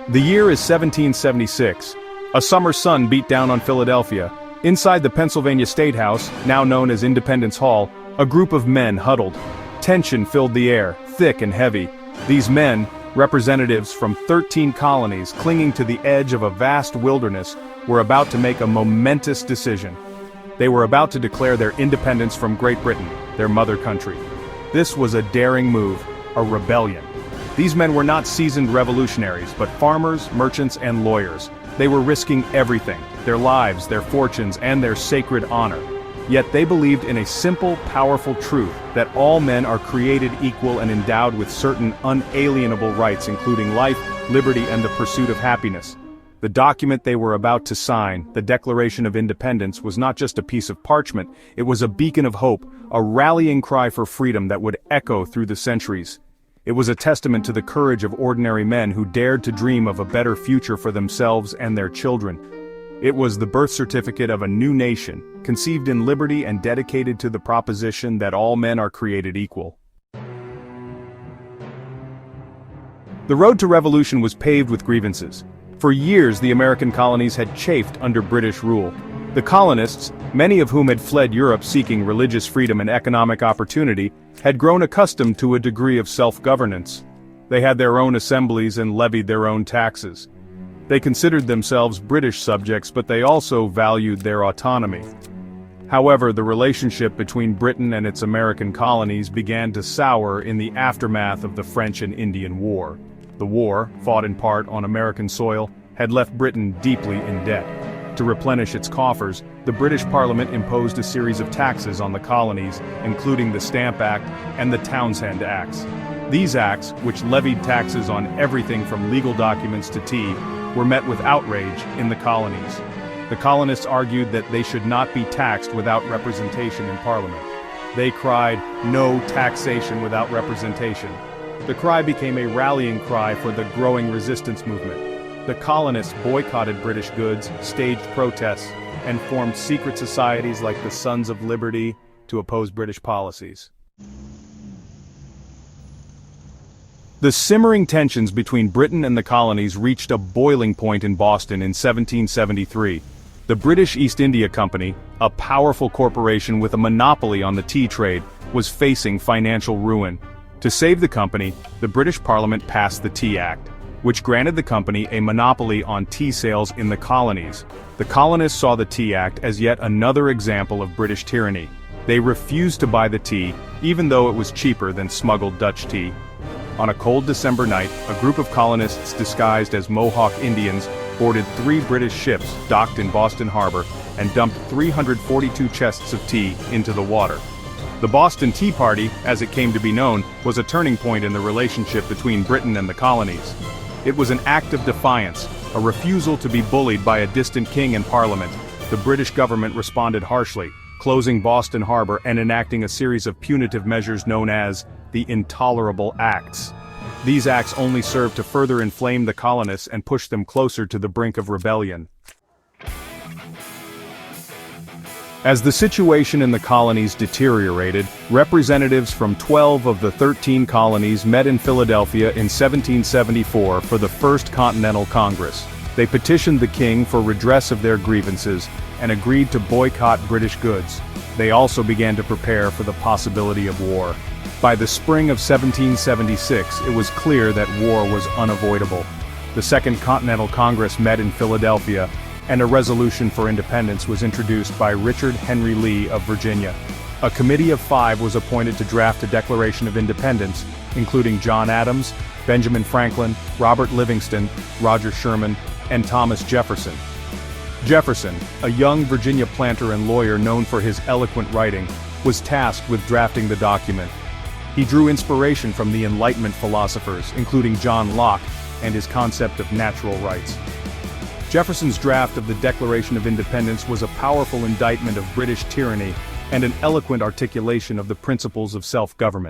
The year is 1776. A summer sun beat down on Philadelphia. Inside the Pennsylvania State House, now known as Independence Hall, a group of men huddled. Tension filled the air, thick and heavy. These men, representatives from 13 colonies clinging to the edge of a vast wilderness, were about to make a momentous decision. They were about to declare their independence from Great Britain, their mother country. This was a daring move, a rebellion. These men were not seasoned revolutionaries, but farmers, merchants, and lawyers. They were risking everything, their lives, their fortunes, and their sacred honor. Yet they believed in a simple, powerful truth, that all men are created equal and endowed with certain unalienable rights, including life, liberty, and the pursuit of happiness. The document they were about to sign, the Declaration of Independence, was not just a piece of parchment, it was a beacon of hope, a rallying cry for freedom that would echo through the centuries. It was a testament to the courage of ordinary men who dared to dream of a better future for themselves and their children. It was the birth certificate of a new nation, conceived in liberty and dedicated to the proposition that all men are created equal. The road to revolution was paved with grievances. For years, the American colonies had chafed under British rule. The colonists, many of whom had fled Europe seeking religious freedom and economic opportunity, had grown accustomed to a degree of self-governance. They had their own assemblies and levied their own taxes. They considered themselves British subjects, but they also valued their autonomy. However, the relationship between Britain and its American colonies began to sour in the aftermath of the French and Indian War. The war, fought in part on American soil, had left Britain deeply in debt. To replenish its coffers, the British Parliament imposed a series of taxes on the colonies, including the Stamp Act and the Townshend Acts. These acts, which levied taxes on everything from legal documents to tea, were met with outrage in the colonies. The colonists argued that they should not be taxed without representation in Parliament. They cried, "No taxation without representation." The cry became a rallying cry for the growing resistance movement. The colonists boycotted British goods, staged protests, and formed secret societies like the Sons of Liberty to oppose British policies. The simmering tensions between Britain and the colonies reached a boiling point in Boston in 1773. The British East India Company, a powerful corporation with a monopoly on the tea trade, was facing financial ruin. To save the company, the British Parliament passed the Tea Act, which granted the company a monopoly on tea sales in the colonies. The colonists saw the Tea Act as yet another example of British tyranny. They refused to buy the tea, even though it was cheaper than smuggled Dutch tea. On a cold December night, a group of colonists disguised as Mohawk Indians boarded 3 British ships docked in Boston Harbor and dumped 342 chests of tea into the water. The Boston Tea Party, as it came to be known, was a turning point in the relationship between Britain and the colonies. It was an act of defiance, a refusal to be bullied by a distant king and parliament. The British government responded harshly, closing Boston Harbor and enacting a series of punitive measures known as the Intolerable Acts. These acts only served to further inflame the colonists and push them closer to the brink of rebellion. As the situation in the colonies deteriorated, representatives from 12 of the 13 colonies met in Philadelphia in 1774 for the First Continental Congress. They petitioned the king for redress of their grievances and agreed to boycott British goods. They also began to prepare for the possibility of war. By the spring of 1776, it was clear that war was unavoidable. The Second Continental Congress met in Philadelphia, and a resolution for independence was introduced by Richard Henry Lee of Virginia. A committee of 5 was appointed to draft a Declaration of Independence, including John Adams, Benjamin Franklin, Robert Livingston, Roger Sherman, and Thomas Jefferson. Jefferson, a young Virginia planter and lawyer known for his eloquent writing, was tasked with drafting the document. He drew inspiration from the Enlightenment philosophers, including John Locke, and his concept of natural rights. Jefferson's draft of the Declaration of Independence was a powerful indictment of British tyranny and an eloquent articulation of the principles of self-government.